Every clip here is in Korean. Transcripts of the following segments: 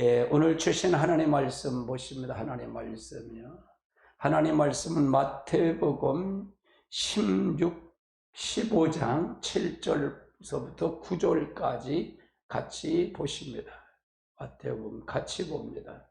예, 오늘 주신 하나님 말씀 보십니다. 하나님 말씀이요. 하나님 말씀은 마태복음 15장 7절서부터 9절까지 같이 보십니다. 마태복음 같이 봅니다.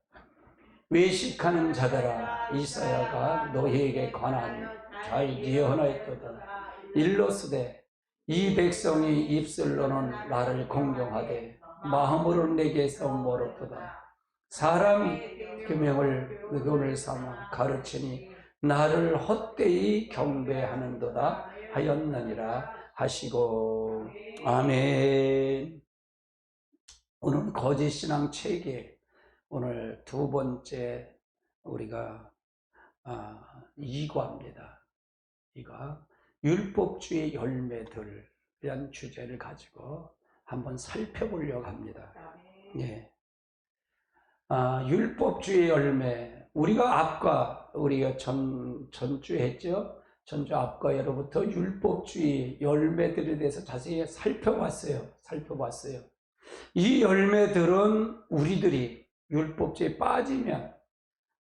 외식하는 자들아, 이사야가 너희에게 관한 잘 예언하였도다. 일러스되 이 백성이 입술로는 나를 공경하되 마음으로는 내게서 멀었도다. 사람이 계명을 의논을 삼아 가르치니 나를 헛되이 경배하는도다 하였느니라 하시고. 아멘. 오늘 거짓신앙 체계, 오늘 두 번째 우리가 이과입니다. 이가 율법주의 열매들이란 주제를 가지고 한번 살펴보려고 합니다. 예. 율법주의 열매, 우리가 전주 했죠? 전주 앞과예로부터 율법주의 열매들에 대해서 자세히 살펴봤어요. 이 열매들은 우리들이 율법주의에 빠지면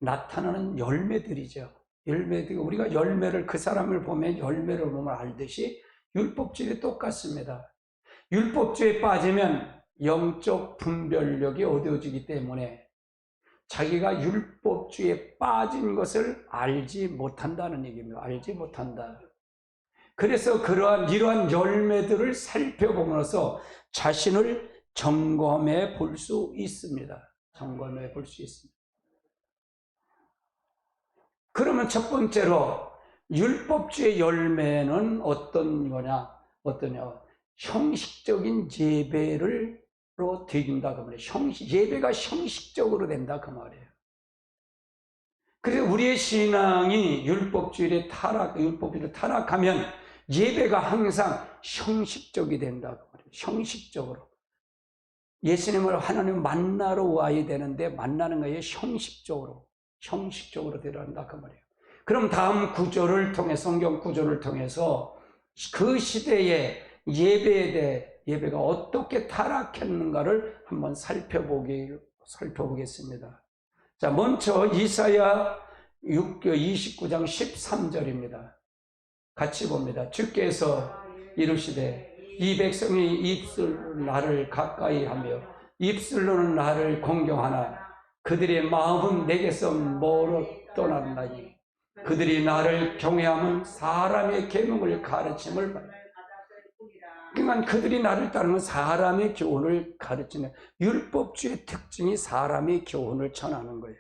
나타나는 열매들이죠. 우리가 열매를, 그 사람을 보면 열매를 보면 알듯이 율법주의에 똑같습니다. 율법주의에 빠지면 영적 분별력이 어두워지기 때문에 자기가 율법주의에 빠진 것을 알지 못한다는 얘기입니다. 알지 못한다. 그래서 이러한 열매들을 살펴보면서 자신을 점검해 볼 수 있습니다. 그러면 첫 번째로 율법주의 열매는 어떠냐? 형식적인 예배로 되긴다 그 말이에요. 예배가 형식적으로 된다 그 말이에요. 그래서 우리의 신앙이 율법주의로 타락하면 예배가 항상 형식적이 된다 그 말이에요. 형식적으로. 예수님을 하나님 만나러 와야 되는데 만나는 거에 형식적으로 들어간다 그 말이에요. 그럼 다음 구절을 통해, 성경 구절을 통해서 그 시대의 예배가 어떻게 타락했는가를 한번 살펴보겠습니다. 자, 먼저 이사야 29장 13절입니다. 같이 봅니다. 주께서 이르시되 이 백성이 입술로 나를 가까이 하며 입술로는 나를 공경하나 그들의 마음은 내게서 멀어 떠났나니 그들이 나를 경외하면 사람의 계명을 가르침을 받는다. 그러니까 그들이 나를 따르면 사람의 교훈을 가르치는, 율법주의 특징이 사람의 교훈을 전하는 거예요.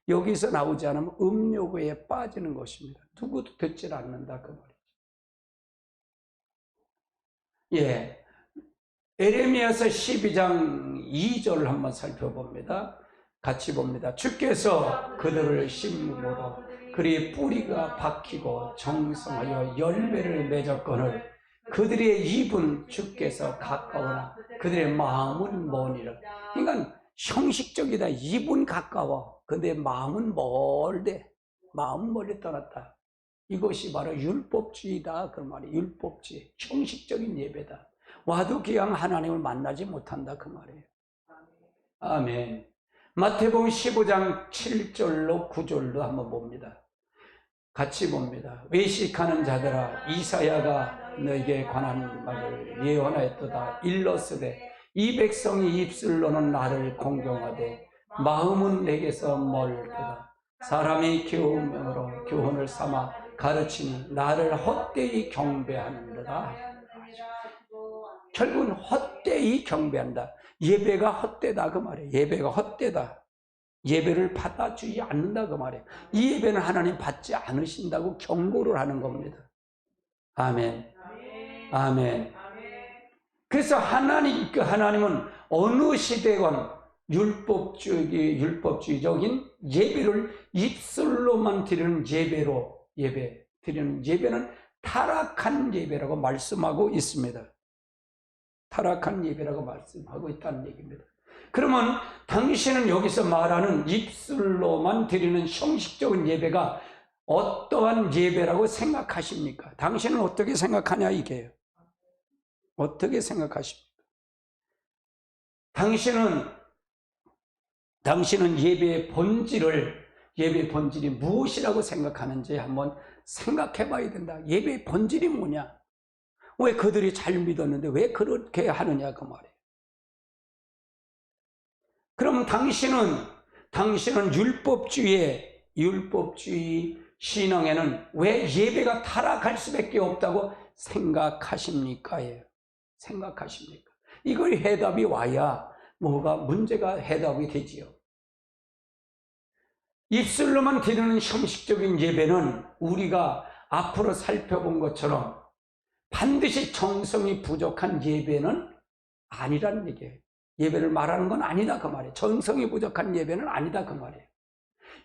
여기서 나오지 않으면 음욕에 빠지는 것입니다. 누구도 듣질 않는다 그 말이죠. 예, 에레미야서 12장 2절을 한번 살펴봅니다. 같이 봅니다. 주께서 그들을 심음으로 그의 뿌리가 박히고 정성하여 열매를 맺었거늘 그들의 입은 주께서 가까우나 그들의 마음은 머니라. 그러니까 형식적이다. 입은 가까워. 근데 마음은 멀대. 마음은 멀리 떠났다. 이것이 바로 율법주의다 그 말이에요. 율법주의, 형식적인 예배다. 와도 그냥 하나님을 만나지 못한다 그 말이에요. 아멘. 마태복음 15장 7절로 9절로 한번 봅니다. 같이 봅니다. 외식하는 자들아, 이사야가 너에게 관한 말을 예언하였도다. 일러스되 이 백성이 입술로는 나를 공경하되 마음은 내게서 멀도다. 사람이 교훈으로 교훈을 삼아 가르치니 나를 헛되이 경배하는도다. 결국은 헛되이 경배한다. 예배가 헛되다 그 말이에요. 예배가 헛되다. 예배를 받아주지 않는다 그 말이에요. 이 예배는 하나님 받지 않으신다고 경고를 하는 겁니다. 아멘. 아멘. 그래서 하나님은 어느 시대건 율법주의적인 예배를 입술로만 드리는 드리는 예배는 타락한 예배라고 말씀하고 있습니다. 타락한 예배라고 말씀하고 있다는 얘기입니다. 그러면 당신은 여기서 말하는 입술로만 드리는 형식적인 예배가 어떠한 예배라고 생각하십니까? 당신은 어떻게 생각하냐 이게요. 어떻게 생각하십니까? 당신은 당신은 예배의 본질이 무엇이라고 생각하는지 한번 생각해 봐야 된다. 예배의 본질이 뭐냐? 왜 그들이 잘 믿었는데 왜 그렇게 하느냐 그 말이에요. 그럼 당신은 율법주의 신앙에는 왜 예배가 타락할 수밖에 없다고 생각하십니까? 생각하십니까? 이걸 해답이 와야 뭐가 문제가 해답이 되지요. 입술로만 드리는 형식적인 예배는 우리가 앞으로 살펴본 것처럼 반드시 정성이 부족한 예배는 아니라는 얘기예요. 예배를 말하는 건 아니다 그 말이에요. 정성이 부족한 예배는 아니다 그 말이에요.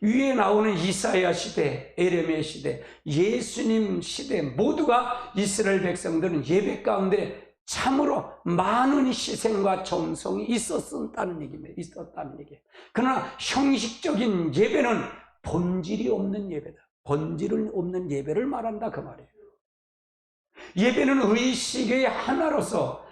위에 나오는 이사야 시대, 에레미야 시대, 예수님 시대 모두가 이스라엘 백성들은 예배 가운데 참으로 많은 희생과 정성이 있었다는 얘기입니다. 그러나 형식적인 예배는 본질이 없는 예배다. 본질 없는 예배를 말한다 그 말이에요. 예배는 의식의 하나로서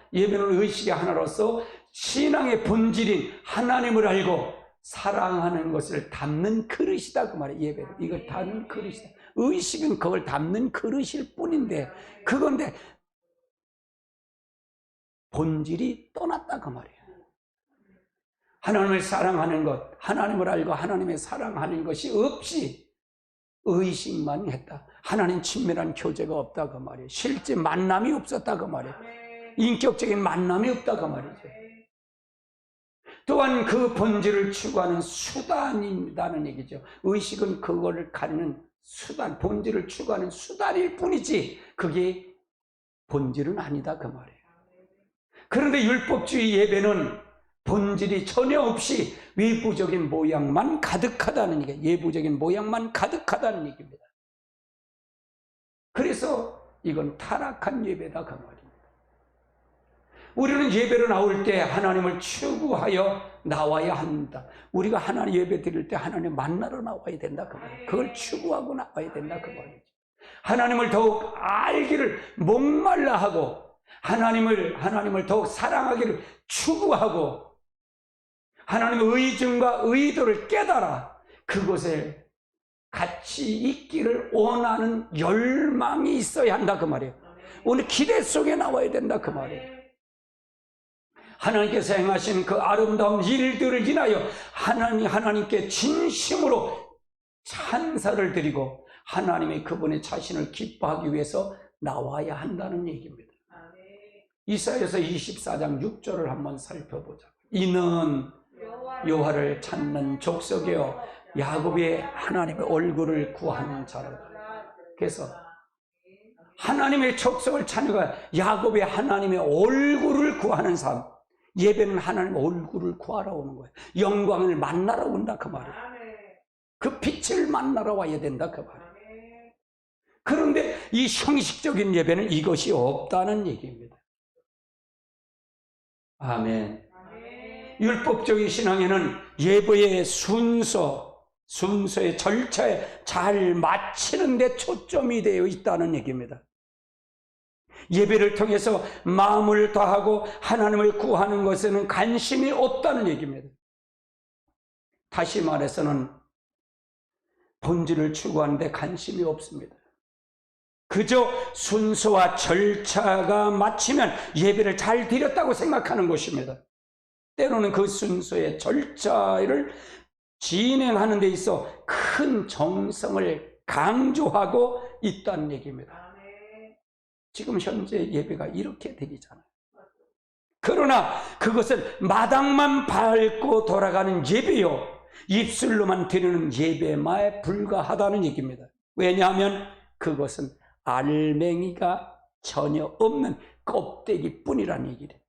신앙의 본질인 하나님을 알고 사랑하는 것을 담는 그릇이다 그 말이에요. 예배는 이걸 담는 그릇이다. 의식은 그걸 담는 그릇일 뿐인데 그건데 본질이 떠났다 그 말이에요. 하나님을 사랑하는 것, 하나님을 알고 하나님의 사랑하는 것이 없이 의식만 했다. 하나님 친밀한 교제가 없다 그 말이에요. 실제 만남이 없었다 그 말이에요. 인격적인 만남이 없다 그 말이죠. 또한 그 본질을 추구하는 수단이라는 얘기죠. 의식은 그거를 가리는 수단, 본질을 추구하는 수단일 뿐이지 그게 본질은 아니다 그 말이에요. 그런데 율법주의 예배는 본질이 전혀 없이 외부적인 모양만 가득하다는 얘기예요. 예부적인 모양만 가득하다는 얘기입니다. 그래서 이건 타락한 예배다 그 말입니다. 우리는 예배로 나올 때 하나님을 추구하여 나와야 한다. 우리가 하나님 예배 드릴 때 하나님 만나러 나와야 된다 그 말이에요. 그걸 추구하고 나와야 된다 그 말이죠. 하나님을 더욱 알기를 목말라 하고 하나님을 더욱 사랑하기를 추구하고 하나님의 의중과 의도를 깨달아 그곳에 같이 있기를 원하는 열망이 있어야 한다 그 말이에요. 오늘 기대 속에 나와야 된다 그 말이에요. 하나님께서 행하신 그 아름다운 일들을 인하여 하나님께 진심으로 찬사를 드리고 하나님의 그분의 자신을 기뻐하기 위해서 나와야 한다는 얘기입니다. 이사야서 24장 6절을 한번 살펴보자. 이는 여호와를 찾는 족속이요 야곱의 하나님의 얼굴을 구하는 자로다. 그래서 하나님의 족속을 찾는 야곱의 하나님의 얼굴을 구하는 삶. 예배는 하나님의 얼굴을 구하러 오는 거예요. 영광을 만나러 온다 그 말이에요. 그 빛을 만나러 와야 된다 그 말이에요. 그런데 이 형식적인 예배는 이것이 없다는 얘기입니다. 아멘. 율법적인 신앙에는 예배의 순서의 절차에 잘 맞추는 데 초점이 되어 있다는 얘기입니다. 예배를 통해서 마음을 다하고 하나님을 구하는 것에는 관심이 없다는 얘기입니다. 다시 말해서는 본질을 추구하는 데 관심이 없습니다. 그저 순서와 절차가 맞추면 예배를 잘 드렸다고 생각하는 것입니다. 때로는 그 순서의 절차를 진행하는 데 있어 큰 정성을 강조하고 있다는 얘기입니다. 지금 현재 예배가 이렇게 드리잖아요. 그러나 그것은 마당만 밟고 돌아가는 예배요 입술로만 드리는 예배에 불과하다는 얘기입니다. 왜냐하면 그것은 알맹이가 전혀 없는 껍데기뿐이라는 얘기래요.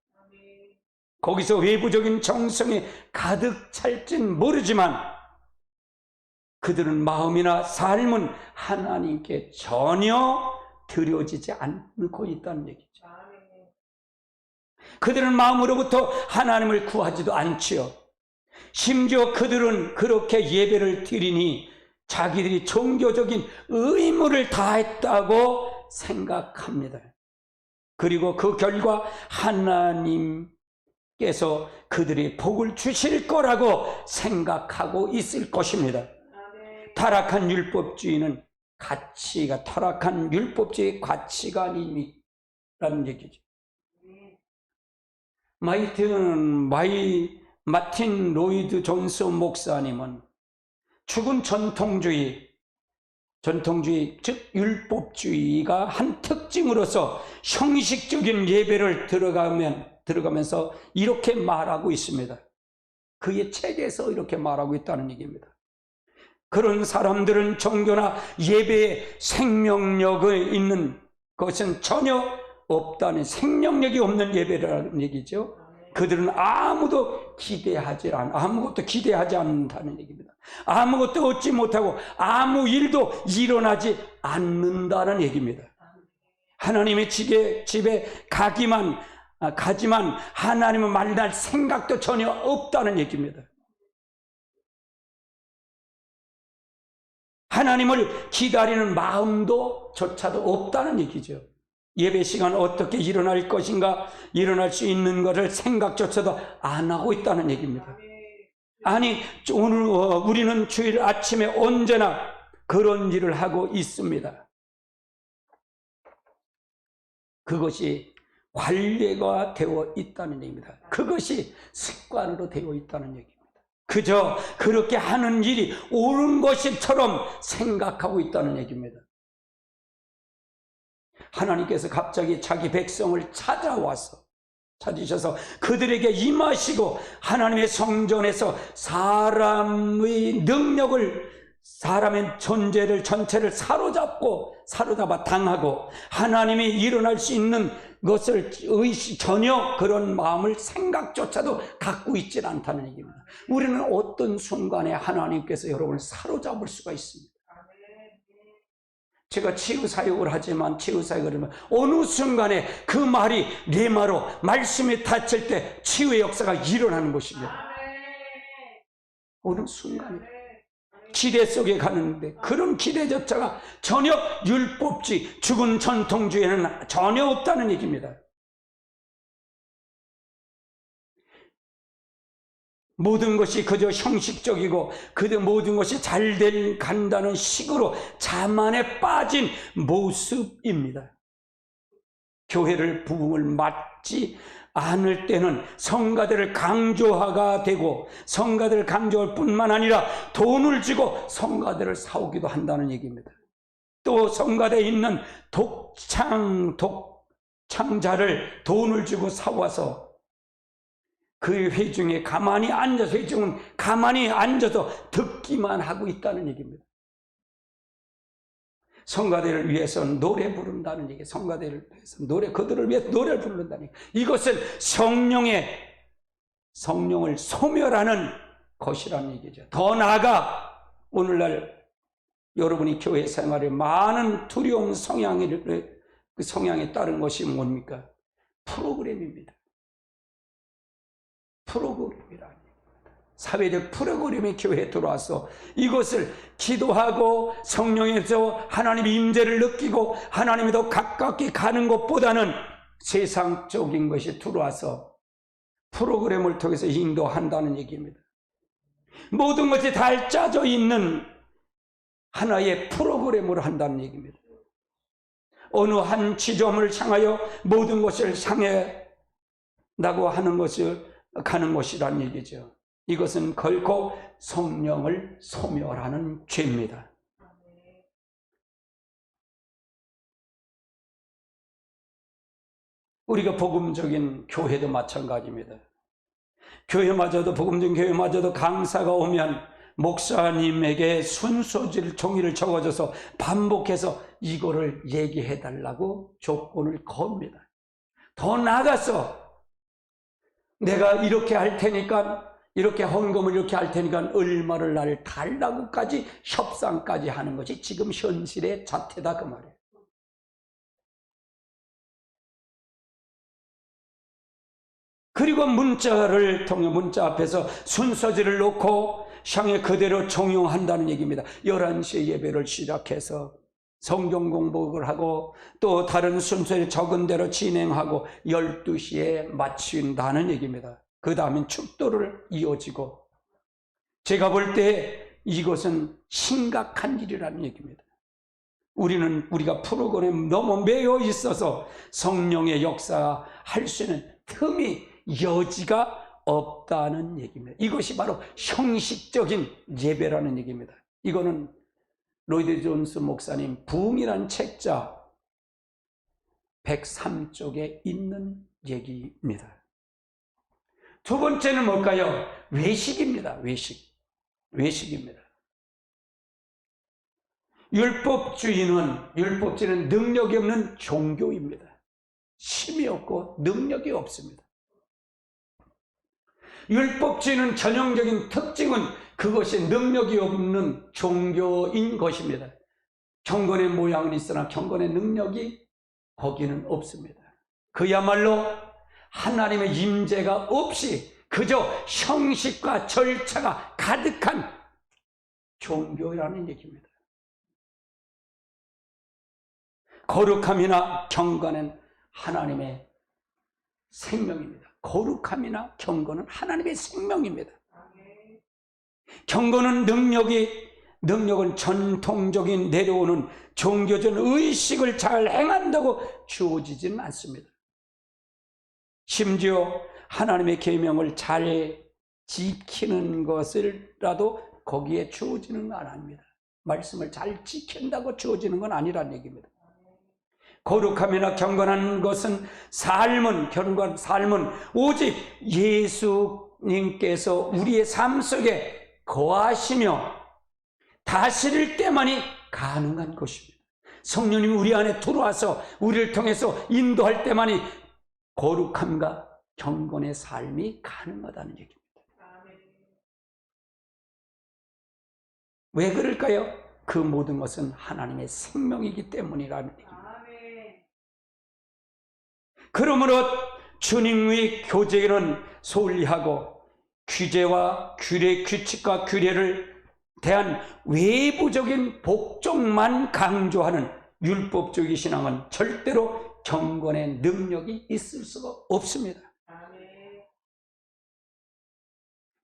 거기서 외부적인 정성이 가득 찰진 모르지만 그들은 마음이나 삶은 하나님께 전혀 드려지지 않고 있다는 얘기죠. 그들은 마음으로부터 하나님을 구하지도 않지요. 심지어 그들은 그렇게 예배를 드리니 자기들이 종교적인 의무를 다했다고 생각합니다. 그리고 그 결과 하나님께 하나님께서 그들이 복을 주실 거라고 생각하고 있을 것입니다. 타락한 율법주의는 타락한 율법주의 가치관이라는 얘기죠. 마틴 로이드 존스 목사님은 죽은 전통주의, 즉 율법주의가 한 특징으로서 형식적인 예배를 들어가면서 이렇게 말하고 있습니다. 그의 책에서 이렇게 말하고 있다는 얘기입니다. 그런 사람들은 종교나 예배에 생명력이 있는 것은 전혀 없다는, 생명력이 없는 예배라는 얘기죠. 그들은 아무것도 기대하지 않는다는 얘기입니다. 아무것도 얻지 못하고 아무 일도 일어나지 않는다는 얘기입니다. 하나님의 집에 가지만 하나님을 만날 생각도 전혀 없다는 얘기입니다. 하나님을 기다리는 마음도 조차도 없다는 얘기죠. 예배 시간 어떻게 일어날 것인가, 일어날 수 있는 것을 생각조차도 안 하고 있다는 얘기입니다. 아니, 오늘 우리는 주일 아침에 언제나 그런 일을 하고 있습니다. 그것이 관례가 되어 있다는 얘기입니다. 그것이 습관으로 되어 있다는 얘기입니다. 그저 그렇게 하는 일이 옳은 것처럼 생각하고 있다는 얘기입니다. 하나님께서 갑자기 자기 백성을 찾으셔서 그들에게 임하시고 하나님의 성전에서 사람의 존재를 전체를 사로잡아 당하고 하나님이 일어날 수 있는 것을 전혀 그런 마음을 생각조차도 갖고 있지 않다는 얘기입니다. 우리는 어떤 순간에 하나님께서 여러분을 사로잡을 수가 있습니다. 제가 치유사역을 하지만 치유사역을 하면 어느 순간에 그 말이 레마로 말씀이 닫힐 때 치유의 역사가 일어나는 것입니다. 어느 순간에 기대 속에 가는데 그런 기대조차가 전혀 율법주의, 죽은 전통주의에는 전혀 없다는 얘기입니다. 모든 것이 그저 형식적이고 모든 것이 잘 간다는 식으로 자만에 빠진 모습입니다. 교회를 부흥을 맡지 않을 때는 성가대를 강조하가 되고 성가대를 강조할 뿐만 아니라 돈을 주고 성가대를 사오기도 한다는 얘기입니다. 또 성가대에 있는 독창자를 돈을 주고 사와서 그 회중은 가만히 앉아서 듣기만 하고 있다는 얘기입니다. 성가대를 위해서 노래 부른다는 얘기, 성가대를 위해서 그들을 위해서 노래를 부른다는 얘기. 이것은 성령을 소멸하는 것이라는 얘기죠. 더 나아가 오늘날 여러분이 교회 생활에 많은 두려움 그 성향에 따른 것이 뭡니까? 프로그램입니다. 프로그램이라는 사회적 프로그램이 교회에 들어와서 이것을 기도하고 성령에서 하나님의 임재를 느끼고 하나님이 더 가깝게 가는 것보다는 세상적인 것이 들어와서 프로그램을 통해서 인도한다는 얘기입니다. 모든 것이 다 짜져 있는 하나의 프로그램으로 한다는 얘기입니다. 어느 한 지점을 향하여 모든 것을 향해라고 하는 것을 가는 것이라는 얘기죠. 이것은 결코 성령을 소멸하는 죄입니다. 우리가 복음적인 교회도 마찬가지입니다. 복음적인 교회마저도 강사가 오면 목사님에게 순서질 종이를 적어줘서 반복해서 이거를 얘기해달라고 조건을 겁니다. 더 나아가서 내가 이렇게 할 테니까, 이렇게 헌금을 이렇게 할 테니까 얼마를 나를 달라고까지 협상까지 하는 것이 지금 현실의 자태다 그 말이에요. 그리고 문자를 통해 문자 앞에서 순서지를 놓고 향해 그대로 종용한다는 얘기입니다. 11시에 예배를 시작해서 성경 공부를 하고 또 다른 순서에 적은 대로 진행하고 12시에 마친다는 얘기입니다. 그 다음엔 축도를 이어지고, 제가 볼 때 이것은 심각한 일이라는 얘기입니다. 우리가 프로그램 너무 매여 있어서 성령의 역사할 수 있는 틈이, 여지가 없다는 얘기입니다. 이것이 바로 형식적인 예배라는 얘기입니다. 이거는 로이드 존스 목사님 부흥이라는 책자 103쪽에 있는 얘기입니다. 두 번째는 뭘까요? 외식입니다. 외식입니다. 율법주의는 능력이 없는 종교입니다. 힘이 없고 능력이 없습니다. 율법주의는 전형적인 특징은 그것이 능력이 없는 종교인 것입니다. 경건의 모양은 있으나 경건의 능력이 거기는 없습니다. 그야말로 하나님의 임재가 없이 그저 형식과 절차가 가득한 종교라는 얘기입니다. 거룩함이나 경건은 하나님의 생명입니다. 거룩함이나 경건은 하나님의 생명입니다. 경건은 능력은 전통적인 내려오는 종교적 의식을 잘 행한다고 주어지지는 않습니다. 심지어 하나님의 계명을 잘 지키는 것을라도 거기에 주어지는 건 아닙니다. 말씀을 잘 지킨다고 주어지는 건 아니란 얘기입니다. 거룩함이나 경건한 것은 삶은 오직 예수님께서 우리의 삶 속에 거하시며 다스릴 때만이 가능한 것입니다. 성령님이 우리 안에 들어와서 우리를 통해서 인도할 때만이 거룩함과 경건의 삶이 가능하다는 얘기입니다. 왜 그럴까요? 그 모든 것은 하나님의 생명이기 때문이라는 얘기입니다. 그러므로 주님의 교제는 소홀히 하고 규칙과 규례를 대한 외부적인 복종만 강조하는 율법주의 신앙은 절대로 경건의 능력이 있을 수가 없습니다.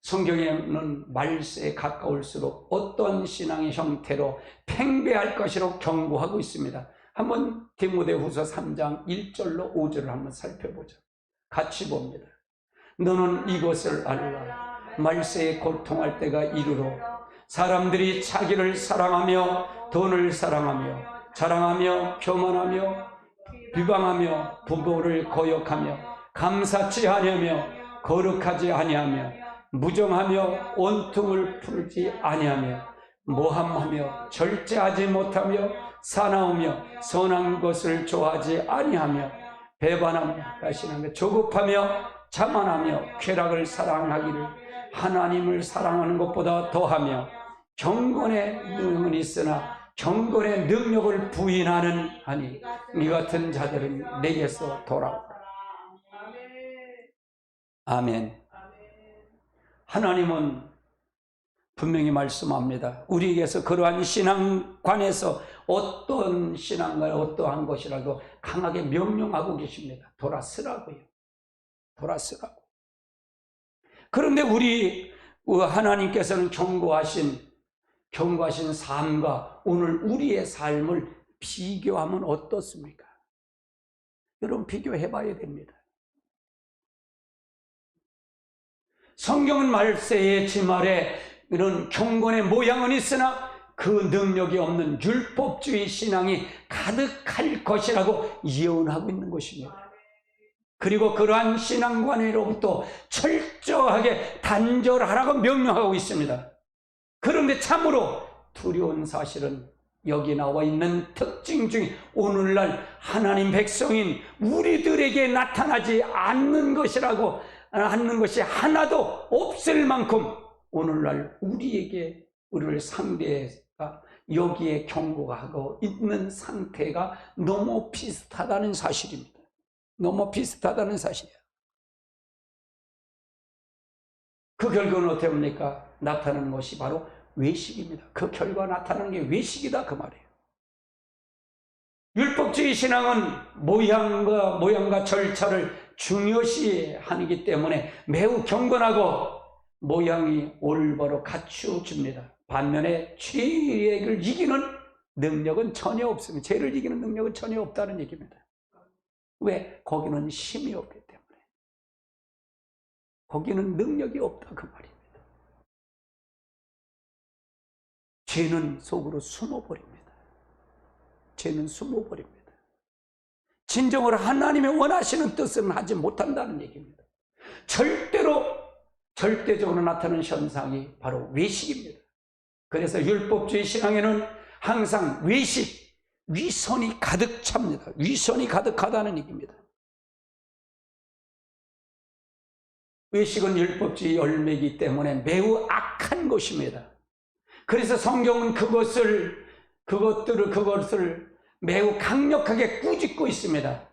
성경에는 말세에 가까울수록 어떤 신앙의 형태로 팽배할 것이라고 경고하고 있습니다. 한번 디모데후서 3장 1절로 5절을 한번 살펴보죠. 같이 봅니다. 너는 이것을 알라. 말세에 고통할 때가 이르러 사람들이 자기를 사랑하며 돈을 사랑하며 자랑하며 교만하며 비방하며 부모를 거역하며 감사치 아니하며 거룩하지 아니하며 무정하며 온통을 풀지 아니하며 모함하며 절제하지 못하며 사나우며 선한 것을 좋아하지 아니하며 배반하며 조급하며 자만하며 쾌락을 사랑하기를 하나님을 사랑하는 것보다 더하며 경건의 능은 있으나 경건의 능력을 부인하는 하니 이 같은 자들은 내게서 돌아오라. 아멘. 하나님은 분명히 말씀합니다. 우리에게서 그러한 신앙관에서 어떤 신앙과 어떠한 것이라도 강하게 명령하고 계십니다. 돌아서라고요. 돌아서라고. 그런데 우리 하나님께서는 경고하신 삶과 오늘 우리의 삶을 비교하면 어떻습니까? 여러분 비교해 봐야 됩니다. 성경은 말세의 지말에 이런 경건의 모양은 있으나 그 능력이 없는 율법주의 신앙이 가득할 것이라고 예언하고 있는 것입니다. 그리고 그러한 신앙관으로부터 철저하게 단절하라고 명령하고 있습니다. 그런데 참으로 두려운 사실은 여기 나와 있는 특징 중에 오늘날 하나님 백성인 우리들에게 나타나지 않는 것이 하나도 없을 만큼 오늘날 우리를 상대가 여기에 경고하고 있는 상태가 너무 비슷하다는 사실입니다. 너무 비슷하다는 사실이에요. 그 결과는 어떻게 합니까? 나타나는 것이 바로 외식입니다. 그 결과 나타나는 게 외식이다 그 말이에요. 율법주의 신앙은 모양과 절차를 중요시 하기 때문에 매우 경건하고 모양이 올바로 갖추어집니다. 반면에 죄를 이기는 능력은 전혀 없습니다. 죄를 이기는 능력은 전혀 없다는 얘기입니다. 왜? 거기는 힘이 없기 때문에. 거기는 능력이 없다 그 말입니다. 죄는 속으로 숨어버립니다. 죄는 숨어버립니다. 진정으로 하나님의 원하시는 뜻은 하지 못한다는 얘기입니다. 절대적으로 나타나는 현상이 바로 외식입니다. 그래서 율법주의 신앙에는 항상 외식, 위선이 가득 찹니다. 위선이 가득하다는 얘기입니다. 외식은 율법주의 열매이기 때문에 매우 악한 것입니다. 그래서 성경은 그것을 매우 강력하게 꾸짖고 있습니다.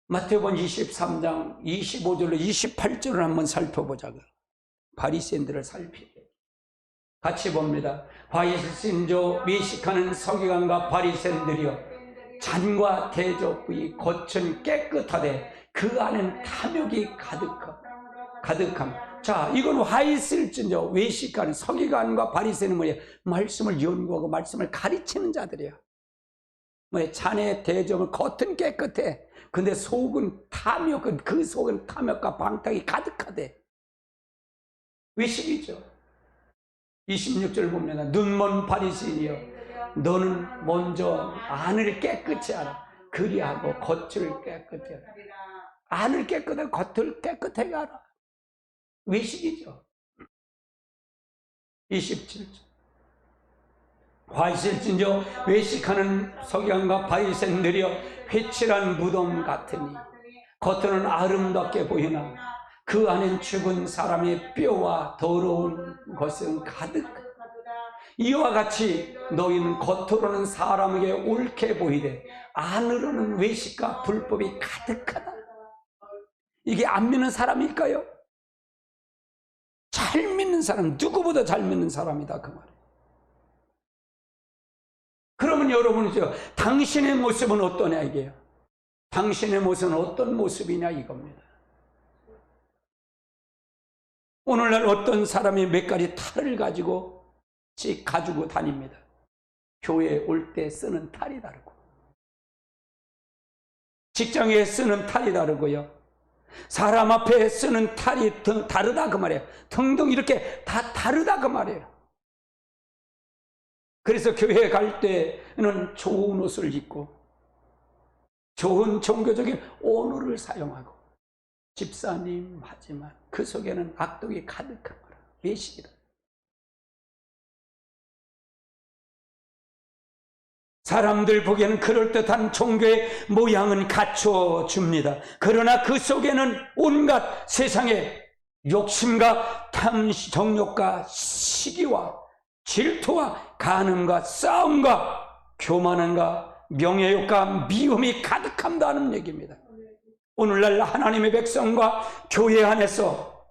마태복음 23장 25절로 28절을 한번 살펴보자고요. 바리새인들을 살피고 같이 봅니다. 바리새인저 외식하는 서기관과 바리새인들이여 잔과 대접의 겉은 깨끗하되 그 안에는 탐욕이 가득함. 자, 이건 화있을진저 외식하는 서기관과 바리새인은 뭐예요? 말씀을 연구하고 말씀을 가르치는 자들이에요. 뭐예요? 잔의 대접은 겉은 깨끗해. 근데 속은 그 속은 탐욕과 방탕이 가득하대. 외식이죠. 26절 보면 눈먼 바리새인이여 너는 먼저 안을 깨끗이 하라. 그리하고 겉을 깨끗히 하라. 안을 깨끗하고 겉을 깨끗하게 하라. 외식이죠. 27절 화있을진저 외식하는 서기관과 바리새인들이여 회칠한 무덤 같으니 겉으로는 아름답게 보이나 그 안엔 죽은 사람의 뼈와 더러운 것은 가득하다. 이와 같이 너희는 겉으로는 사람에게 옳게 보이되 안으로는 외식과 불법이 가득하다. 이게 안 믿는 사람일까요? 잘 믿는 사람, 누구보다 잘 믿는 사람이다 그 말이에요. 그러면 여러분이죠, 당신의 모습은 어떠냐 이게요. 당신의 모습은 어떤 모습이냐 이겁니다. 오늘날 어떤 사람이 몇 가지 탈을 가지고 다닙니다. 교회에 올 때 쓰는 탈이 다르고 직장에 쓰는 탈이 다르고요. 사람 앞에 쓰는 탈이 다르다 그 말이에요. 등등 이렇게 다 다르다 그 말이에요. 그래서 교회에 갈 때는 좋은 옷을 입고 좋은 종교적인 언어를 사용하고 집사님 하지만 그 속에는 악독이 가득한 거라. 외식이다. 사람들 보기에는 그럴듯한 종교의 모양은 갖춰줍니다. 그러나 그 속에는 온갖 세상의 욕심과 정욕과 시기와 질투와 간음과 싸움과 교만함과 명예욕과 미움이 가득한다는 얘기입니다. 오늘날 하나님의 백성과 교회 안에서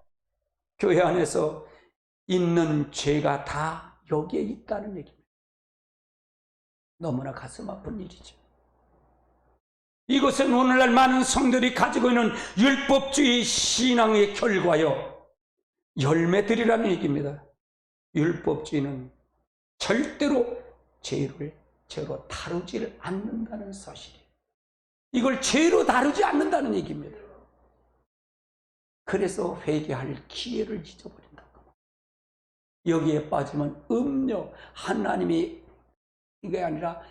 있는 죄가 다 여기에 있다는 얘기입니다. 너무나 가슴 아픈 일이죠. 이것은 오늘날 많은 성들이 가지고 있는 율법주의 신앙의 결과요, 열매들이라는 얘기입니다. 율법주의는 절대로 죄를 죄로 다루지를 않는다는 사실이에요. 이걸 죄로 다루지 않는다는 얘기입니다. 그래서 회개할 기회를 잊어버린다고. 여기에 빠지면 음녀, 하나님이 이게 아니라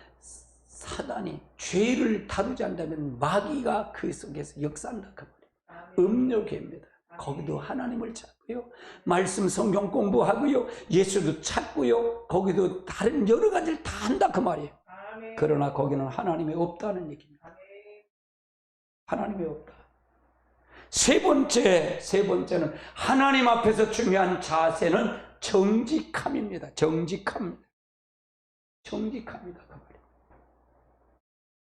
사단이 죄를 다루지 않는다면 마귀가 그 속에서 역사한다 그 말이에요. 음녀교입니다. 거기도 하나님을 찾고요, 말씀 성경 공부하고요, 예수도 찾고요, 거기도 다른 여러 가지를 다 한다 그 말이에요. 그러나 거기는 하나님이 없다는 얘기입니다. 하나님이 없다. 세 번째는 하나님 앞에서 중요한 자세는 정직함입니다. 정직합니다. 정직합니다. 그 말이에요.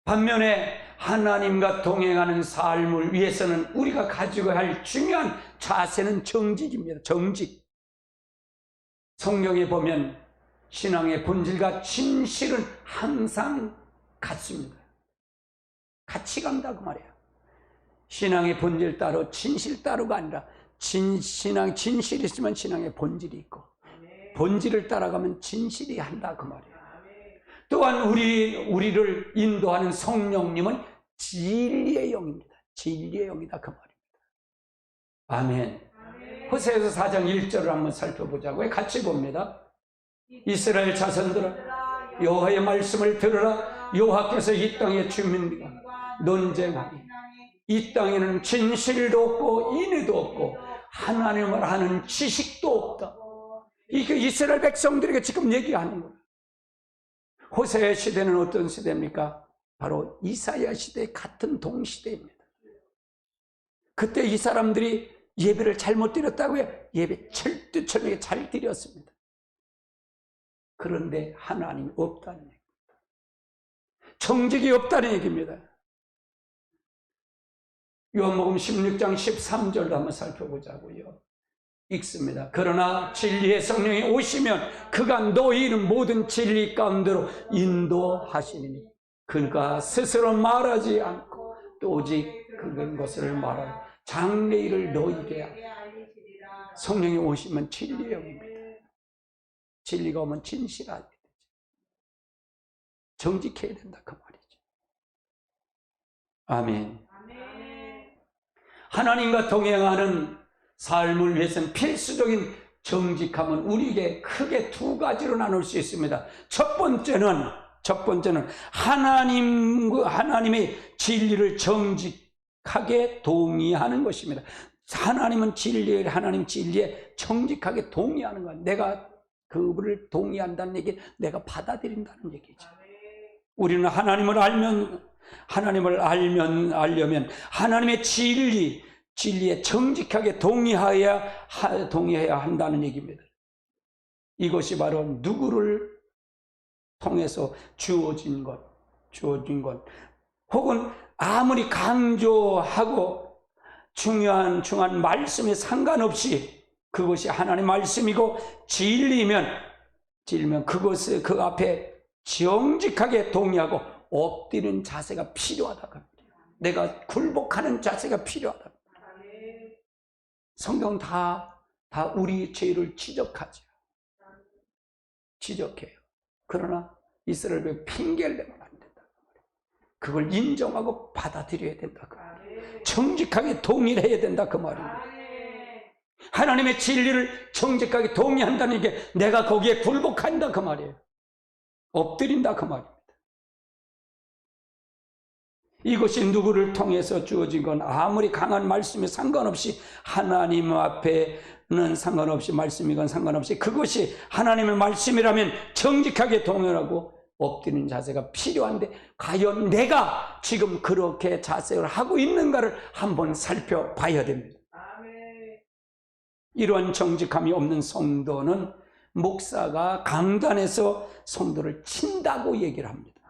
반면에 하나님과 동행하는 삶을 위해서는 우리가 가지고 할 중요한 자세는 정직입니다. 정직. 성경에 보면 신앙의 본질과 진실은 항상 같습니다. 같이 간다 그 말이에요. 신앙의 본질 따로 진실 따로가 아니라 진실이 있으면 신앙의 본질이 있고 본질을 따라가면 진실이 한다 그 말이에요. 또한 우리를 인도하는 성령님은 진리의 영입니다. 진리의 영이다 그 말입니다. 아멘. 호세아서 4장 1절을 한번 살펴보자고요. 같이 봅니다. 이스라엘 자손들아 여호와의 말씀을 들으라. 여호와께서 이 땅의 주민들과 논쟁하니 이 땅에는 진실도 없고 인의도 없고 하나님을 아는 지식도 없다. 이게 이스라엘 백성들에게 지금 얘기하는 거예요. 호세아 시대는 어떤 시대입니까? 바로 이사야 시대 같은 동시대입니다. 그때 이 사람들이 예배를 잘못 드렸다고요? 예배 철두철미하게 잘 드렸습니다. 그런데 하나님이 없다는 얘기입니다. 정직이 없다는 얘기입니다. 요한복음 16장 13절도 한번 살펴보자고요. 읽습니다. 그러나 진리의 성령이 오시면 그가 너희는 모든 진리 가운데로 인도하시니 그가 스스로 말하지 않고 또 오직 그런 것을 말하여 장래일을 너희에게 성령이 오시면 진리의 영입니다. 진리가 오면 진실하게 되죠. 정직해야 된다 그 말이죠. 아멘. 하나님과 동행하는 삶을 위해서는 필수적인 정직함은 우리에게 크게 두 가지로 나눌 수 있습니다. 첫 번째는 하나님의 진리를 정직하게 동의하는 것입니다. 하나님 진리에 정직하게 동의하는 것. 내가 그분을 동의한다는 얘기, 내가 받아들인다는 얘기죠. 우리는 하나님을 알려면 하나님의 진리에 정직하게 동의해야 한다는 얘기입니다. 이것이 바로 누구를 통해서 주어진 것, 혹은 아무리 강조하고 중요한 말씀에 상관없이 그것이 하나님의 말씀이고 진리면 그것을 그 앞에 정직하게 동의하고 엎드리는 자세가 필요하다. 내가 굴복하는 자세가 필요하다. 성경은 다 우리 죄를 지적하죠. 지적해요. 그러나 이스라엘에 핑계를 대면 안 된다. 그걸 인정하고 받아들여야 된다. 정직하게 동의를 해야 된다 그 말입니다. 하나님의 진리를 정직하게 동의한다는 게 내가 거기에 굴복한다 그 말이에요. 엎드린다 그 말입니다. 이것이 누구를 통해서 주어진 건 아무리 강한 말씀에 상관없이 하나님 앞에는 상관없이 말씀이건 상관없이 그것이 하나님의 말씀이라면 정직하게 동의하고 엎드리는 자세가 필요한데 과연 내가 지금 그렇게 자세를 하고 있는가를 한번 살펴봐야 됩니다. 이러한 정직함이 없는 성도는 목사가 강단에서 성도를 친다고 얘기를 합니다.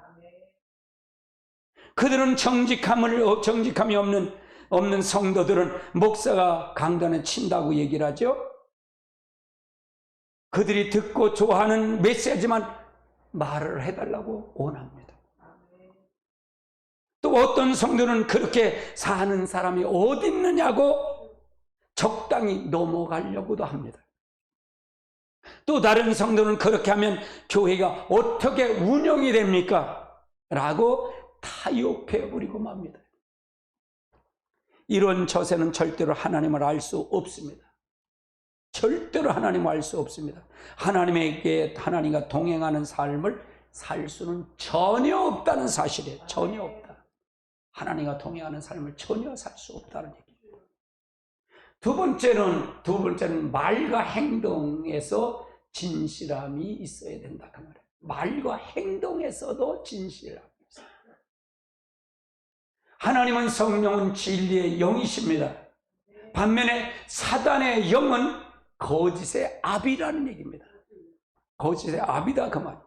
그들은 정직함이 없는 성도들은 목사가 강단에 친다고 얘기를 하죠. 그들이 듣고 좋아하는 메시지만 말을 해달라고 원합니다. 또 어떤 성도는 그렇게 사는 사람이 어디 있느냐고 적당히 넘어가려고도 합니다. 또 다른 성도는 그렇게 하면 교회가 어떻게 운영이 됩니까? 라고 타협해버리고 맙니다. 이런 처세는 절대로 하나님을 알 수 없습니다. 절대로 하나님을 알 수 없습니다. 하나님과 동행하는 삶을 살 수는 전혀 없다는 사실이에요. 전혀 없다. 하나님과 동행하는 삶을 전혀 살 수 없다는 얘기예요. 두 번째는 말과 행동에서 진실함이 있어야 된다 그 말이에요. 말과 행동에서도 진실함이 있어요. 하나님은 성령은 진리의 영이십니다. 반면에 사단의 영은 거짓의 압이라는 얘기입니다. 거짓의 압이다 그 말.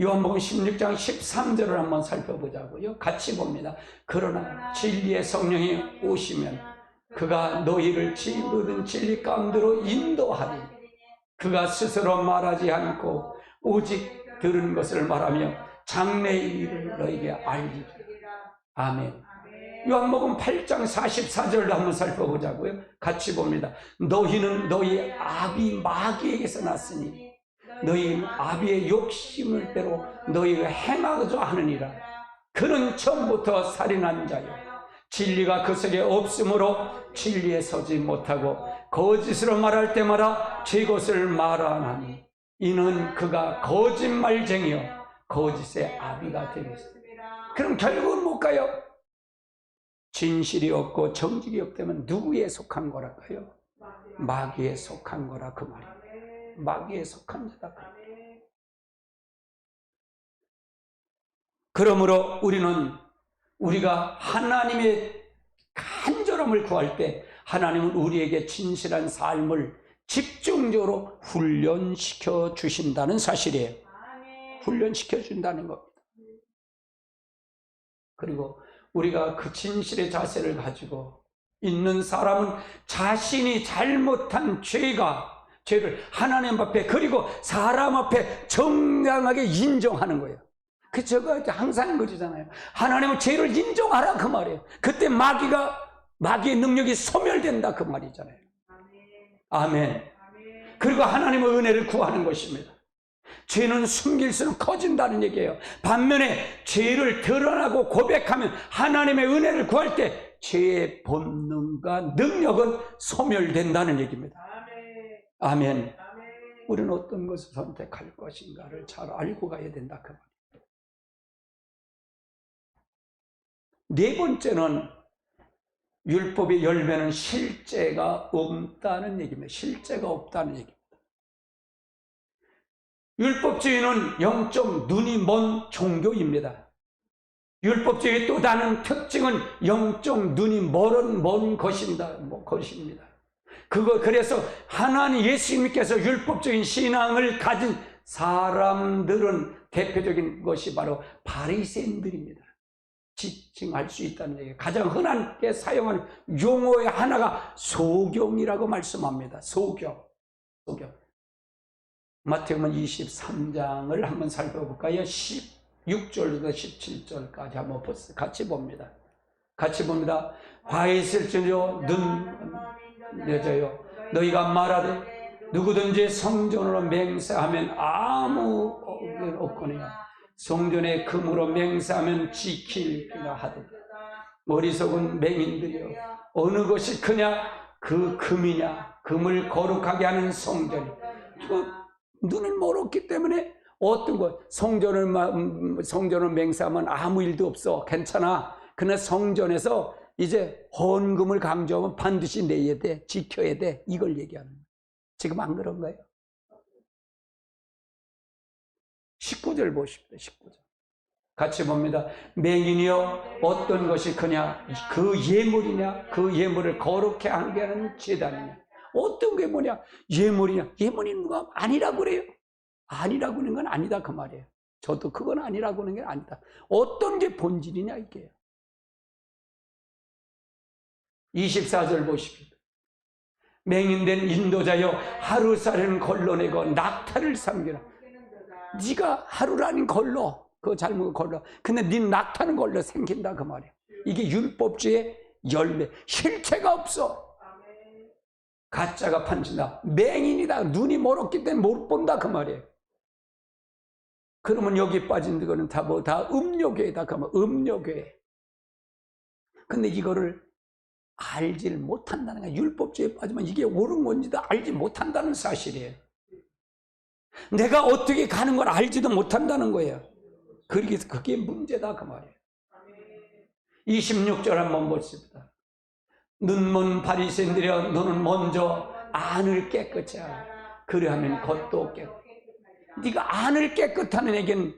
요한복음 16장 13절을 한번 살펴보자고요. 같이 봅니다. 그러나 진리의 성령이 오시면 그가 너희를 모든 진리 가운데로 인도하리. 그가 스스로 말하지 않고 오직 들은 것을 말하며 장래의 일을 너희에게 알리리라. 아멘. 요한복음 8장 44절도 한번 살펴보자고요. 같이 봅니다. 너희는 너희 아비 마귀에게서 났으니 너희 아비의 욕심을 대로 너희가 행하고자 하느니라. 그는 처음부터 살인한 자요 진리가 그 속에 없으므로 진리에 서지 못하고 거짓으로 말할 때마다 제 것을 말하나니 이는 그가 거짓말쟁이요 거짓의 아비가 되고 있습니다. 그럼 결국은 못 가요. 진실이 없고 정직이 없다면 누구에 속한 거랄까요? 마귀에 속한 거라 그 말이에요. 마귀에 속한 자다. 그러므로 우리가 하나님의 간절함을 구할 때 하나님은 우리에게 진실한 삶을 집중적으로 훈련시켜 주신다는 사실이에요. 훈련시켜 준다는 겁니다. 그리고 우리가 그 진실의 자세를 가지고 있는 사람은 자신이 잘못한 죄를 하나님 앞에 그리고 사람 앞에 정당하게 인정하는 거예요. 저거 항상 그러잖아요. 하나님은 죄를 인정하라 그 말이에요. 그때 마귀의 능력이 소멸된다 그 말이잖아요. 아멘. 그리고 하나님의 은혜를 구하는 것입니다. 죄는 숨길수록 커진다는 얘기예요. 반면에 죄를 드러나고 고백하면 하나님의 은혜를 구할 때 죄의 본능과 능력은 소멸된다는 얘기입니다. 아멘. 우리는 어떤 것을 선택할 것인가를 잘 알고 가야 된다 그 말이에요. 네 번째는 율법의 열매는 실제가 없다는 얘기입니다. 실제가 없다는 얘기입니다. 율법주의는 영적 눈이 먼 종교입니다. 율법주의의 또 다른 특징은 영적 눈이 먼 것입니다. 그래서 하나님 예수님께서 율법적인 신앙을 가진 사람들은 대표적인 것이 바로 바리새인들입니다. 지칭할 수 있다는 얘기예요. 가장 흔하게 사용하는 용어의 하나가 소경이라고 말씀합니다. 소경. 마태복음 23장을 한번 살펴볼까요? 16절부터 17절까지 한번 같이 봅니다. 화에 있을지니요 눈 여자요 너희가 말하되 누구든지 성전으로 맹세하면 아무 없거니와 성전에 금으로 맹세하면 지킬이라 하듯 어리석은 맹인들이여 어느 것이 크냐 그 금이냐 금을 거룩하게 하는 성전이 눈을 멀었기 때문에 어떤 것 성전을 맹세하면 아무 일도 없어 괜찮아. 그러나 성전에서 이제 헌금을 강조하면 반드시 내야 돼 지켜야 돼 이걸 얘기하는 거예요. 지금 안 그런가요? 19절 보십시오. 19절 같이 봅니다. 맹인이여 어떤 것이 크냐 그 예물이냐 그 예물을 거룩해 하게 하는 제단이냐 어떤 게 뭐냐 예물이냐 예물이 누가 아니라고 그래요. 아니라고 하는 건 아니다 그 말이에요. 저도 그건 아니라고 하는 게 아니다. 어떤 게 본질이냐 이게요. 24절 보십시오. 맹인된 인도자여 하루살은 걸러내고 낙타를 삼기라. 네가 하루라는 걸러 그거 잘못 걸러 근데 네 낙타는 걸러 생긴다 그 말이에요. 이게 율법주의 열매 실체가 없어. 가짜가 판친다. 맹인이다. 눈이 멀었기 때문에 못 본다 그 말이에요. 그러면 여기 빠진 거는 다 음료교회다 그 말. 음료교회. 근데 이거를 알지를 못한다는 거야. 율법주의에 빠지면 이게 옳은 건지도 알지 못한다는 사실이에요. 내가 어떻게 가는 걸 알지도 못한다는 거예요. 그게 문제다 그 말이에요. 26절 한번 보십시다. 눈먼 바리새인들이여 너는 먼저 안을 깨끗이 하라. 그리하면 겉도 깨끗. 네가 안을 깨끗하는 에겐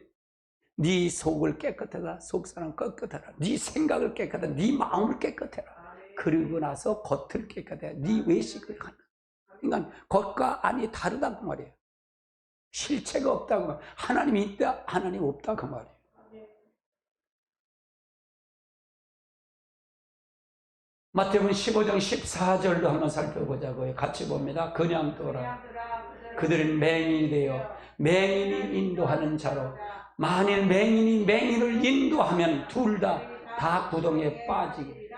네 속을 깨끗하다. 속사람 깨끗하라. 네 생각을 깨끗하다. 네 마음을 깨끗해라. 그리고 나서 겉을 깨끗해. 네 외식을 하라. 그러니까 겉과 안이 다르다 그 말이에요. 실체가 없다고 말이에요. 하나님이 있다, 하나님 없다 그 말이에요. 마태복음 15장 14절도 한번 살펴보자고요. 같이 봅니다. 그냥 떠라. 그들은 맹인이 되어 맹인이 인도하는 자로 만일 맹인이 맹인을 인도하면 둘 다 다 구덩이에 빠지게.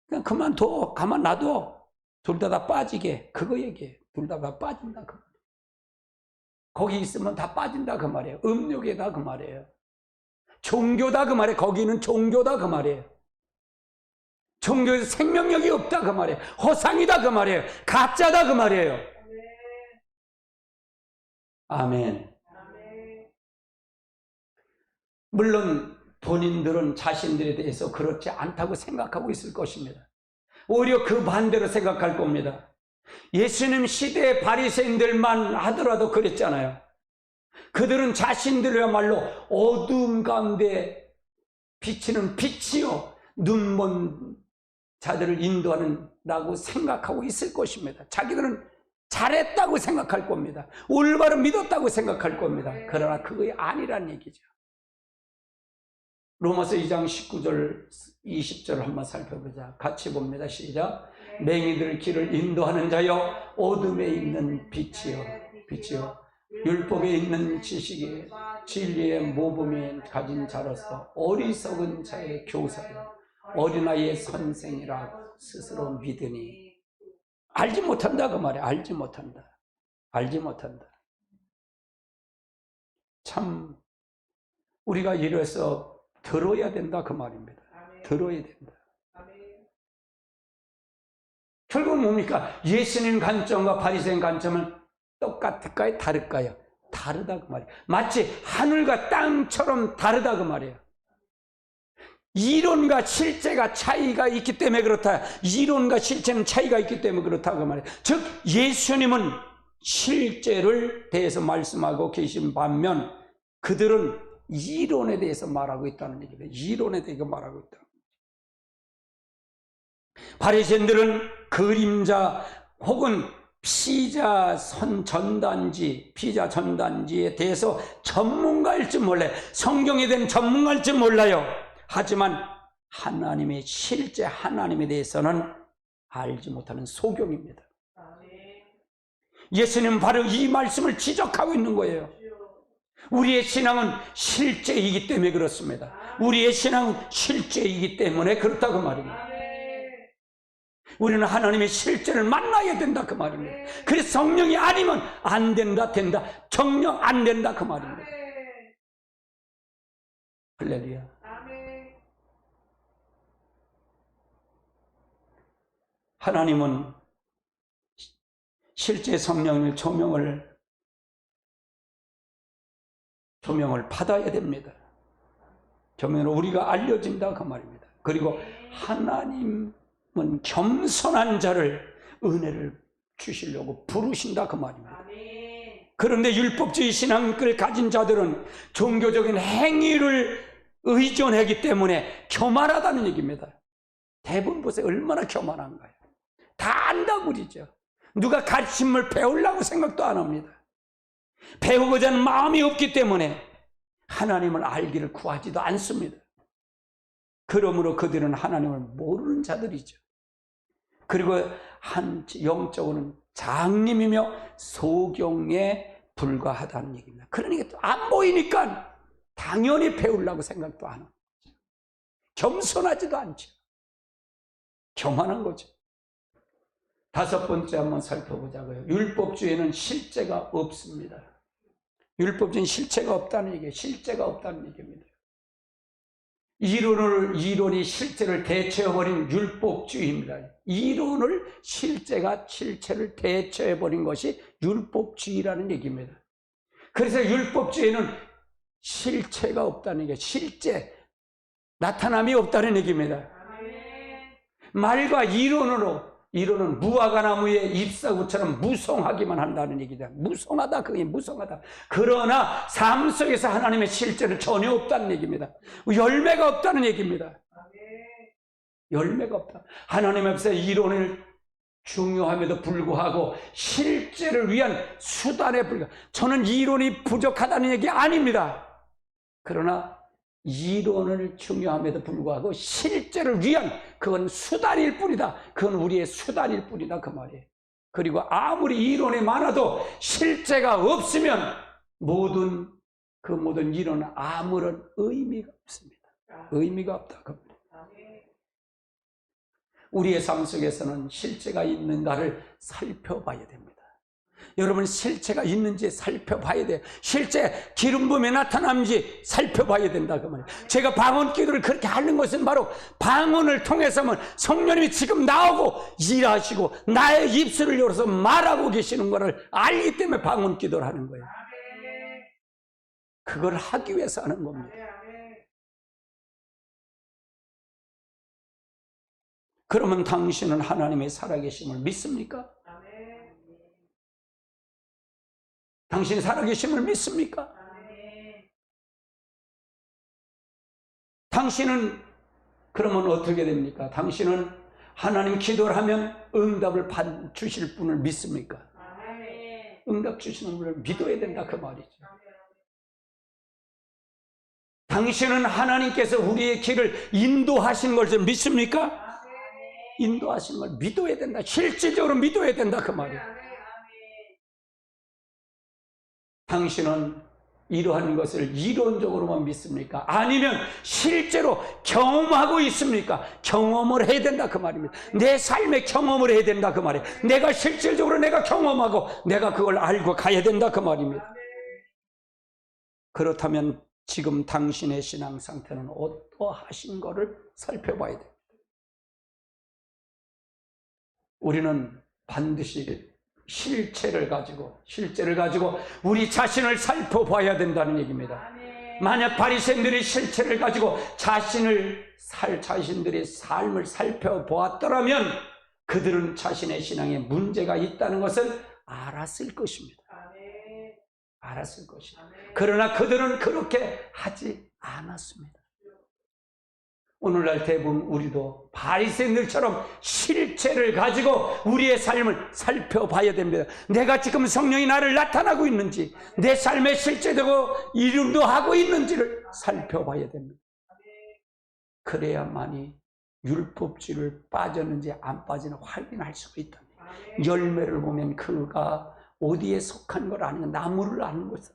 그냥 그만둬. 가만 놔둬. 둘 다 빠지게. 그거 얘기해. 둘 다 빠진다. 그 말이에요. 거기 있으면 다 빠진다. 그 말이에요. 음욕이다. 그 말이에요. 종교다. 그 말이에요. 거기는 종교다. 그 말이에요. 종교에서 생명력이 없다. 그 말이에요. 허상이다. 그 말이에요. 가짜다. 그 말이에요. 아멘. 물론 본인들은 자신들에 대해서 그렇지 않다고 생각하고 있을 것입니다. 오히려 그 반대로 생각할 겁니다. 예수님 시대의 바리새인들만 하더라도 그랬잖아요. 그들은 자신들이야말로 어두움 가운데 비치는 빛이요 눈먼 자들을 인도하는다고 생각하고 있을 것입니다. 자기들은 잘했다고 생각할 겁니다. 올바로 믿었다고 생각할 겁니다. 그러나 그게 아니란 얘기죠. 로마서 2장 19절 20절 한번 살펴보자. 같이 봅니다. 시작. 맹인들 길을 인도하는 자여 어둠에 있는 빛이요 율법에 있는 지식이 진리의 모범이 가진 자로서 어리석은 자의 교사요 어린아이의 선생이라 스스로 믿으니. 알지 못한다 그 말이야. 알지 못한다. 참 우리가 이래서 들어야 된다 그 말입니다. 들어야 된다. 결국 뭡니까? 예수님 관점과 바리새인 관점은 똑같을까요? 다를까요? 다르다 그 말이에요. 마치 하늘과 땅처럼 다르다 그 말이에요. 이론과 실제가 차이가 있기 때문에 그렇다. 이론과 실제는 차이가 있기 때문에 그렇다 그 말이에요. 즉 예수님은 실제를 대해서 말씀하고 계신 반면 그들은 이론에 대해서 말하고 있다는 얘기입니다. 이론에 대해서 말하고 있다. 바리새인들은 그림자 혹은 피자 전단지에 대해서 전문가일 줄 몰라요. 성경에 대한 전문가일 줄 몰라요. 하지만 하나님의 실제 하나님에 대해서는 알지 못하는 소경입니다. 예수님은 바로 이 말씀을 지적하고 있는 거예요. 우리의 신앙은 실제이기 때문에 그렇습니다. 우리의 신앙은 실제이기 때문에 그렇다고 말입니다. 우리는 하나님의 실제를 만나야 된다 그 말입니다. 그래서 성령이 아니면 안 된다 된다 정령 안 된다 그 말입니다. 할렐루야. 하나님은 실제 성령의 조명을 받아야 됩니다. 조명으로 우리가 알려진다 그 말입니다. 그리고 하나님은 겸손한 자를 은혜를 주시려고 부르신다 그 말입니다. 그런데 율법주의 신앙을 가진 자들은 종교적인 행위를 의존하기 때문에 교만하다는 얘기입니다. 대부분 보세요. 얼마나 교만한가요? 다 안다고 그러죠. 누가 가르침을 배우려고 생각도 안 합니다. 배우고자 하는 마음이 없기 때문에 하나님을 알기를 구하지도 않습니다. 그러므로 그들은 하나님을 모르는 자들이죠. 그리고 영적으로는 장님이며 소경에 불과하다는 얘기입니다. 그러니까 안 보이니까 당연히 배우려고 생각도 안 합니다. 겸손하지도 않죠. 교만한 거죠. 다섯 번째 한번 살펴보자고요. 율법주의는 실제가 없습니다. 율법주의는 실체가 없다는 얘기예요. 실제가 없다는 얘기입니다. 이론이 실제를 대체해버린 율법주의입니다. 이론을 실체를 대체해버린 것이 율법주의라는 얘기입니다. 그래서 율법주의는 실체가 없다는 얘기예요. 실제, 나타남이 없다는 얘기입니다. 말과 이론은 무화과 나무의 잎사구처럼 무성하기만 한다는 얘기다. 무성하다, 그게 무성하다. 그러나 삶 속에서 하나님의 실제는 전혀 없다는 얘기입니다. 열매가 없다는 얘기입니다. 열매가 없다. 하나님 앞에서 이론을 중요함에도 불구하고 실제를 위한 수단에 불과. 저는 이론이 부족하다는 얘기 아닙니다. 그러나 이론을 중요함에도 불구하고 실제를 위한 그건 수단일 뿐이다. 그건 우리의 수단일 뿐이다 그 말이에요. 그리고 아무리 이론이 많아도 실제가 없으면 모든 이론은 아무런 의미가 없습니다. 의미가 없다. 우리의 삶 속에서는 실체가 있는가를 살펴봐야 됩니다. 여러분, 실체가 있는지 살펴봐야 돼요. 실제 기름 부음에 나타나는지 살펴봐야 된다 그 말이에요. 제가 방언 기도를 그렇게 하는 것은 바로 방언을 통해서는 성령님이 지금 나오고 일하시고 나의 입술을 열어서 말하고 계시는 것을 알기 때문에 방언 기도를 하는 거예요. 그걸 하기 위해서 하는 겁니다. 그러면 당신은 하나님의 살아계심을 믿습니까? 당신이 살아계심을 믿습니까? 당신은 그러면 어떻게 됩니까? 당신은 하나님 기도를 하면 응답을 주실 분을 믿습니까? 응답 주시는 분을 믿어야 된다 그 말이죠. 당신은 하나님께서 우리의 길을 인도하시는 것을 믿습니까? 인도하시는 걸 믿어야 된다. 실질적으로 믿어야 된다 그 말이에요. 당신은 이러한 것을 이론적으로만 믿습니까? 아니면 실제로 경험하고 있습니까? 경험을 해야 된다 그 말입니다. 내 삶의 경험을 해야 된다 그 말이에요. 내가 실질적으로 내가 경험하고 내가 그걸 알고 가야 된다 그 말입니다. 그렇다면 지금 당신의 신앙 상태는 어떠하신 거를 살펴봐야 돼요. 우리는 반드시 실체를 가지고 우리 자신을 살펴봐야 된다는 얘기입니다. 만약 바리새인들이 실체를 가지고 자신들의 삶을 살펴보았더라면 그들은 자신의 신앙에 문제가 있다는 것을 알았을 것입니다. 그러나 그들은 그렇게 하지 않았습니다. 오늘날 대부분 우리도 바리새인들처럼 실체를 가지고 우리의 삶을 살펴봐야 됩니다. 내가 지금 성령이 나를 나타나고 있는지, 내 삶에 실제되고 이름도 하고 있는지를 살펴봐야 됩니다. 그래야만이 율법주의를 빠졌는지 안 빠지는 확인할 수가 있다. 열매를 보면 그가 어디에 속한 걸 아는, 나무를 아는 것을.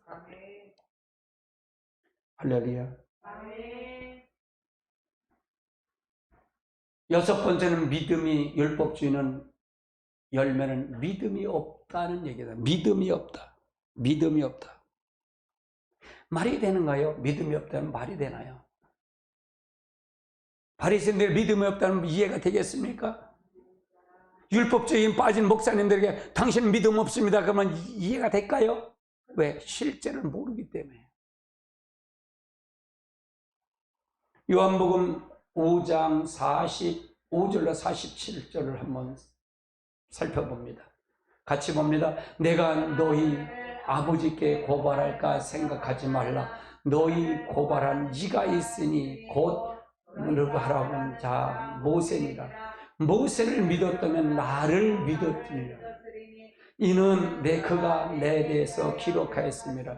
할렐루야. 여섯 번째는 믿음이, 율법주의는 열매는 믿음이 없다는 얘기다. 믿음이 없다. 말이 되는가요? 믿음이 없다면 말이 되나요? 바리새인들 믿음이 없다는 이해가 되겠습니까? 율법주의에 빠진 목사님들에게 당신은 믿음 없습니다 그러면 이해가 될까요? 왜? 실제를 모르기 때문에. 요한복음 5장 45절로 47절을 한번 살펴봅니다. 같이 봅니다. 내가 너희 아버지께 고발할까 생각하지 말라. 너희 고발한 이가 있으니 곧 너를 하라는 자 모세니라. 모세를 믿었다면 나를 믿었으리라. 이는 그가 내 대해서 기록하였습니다.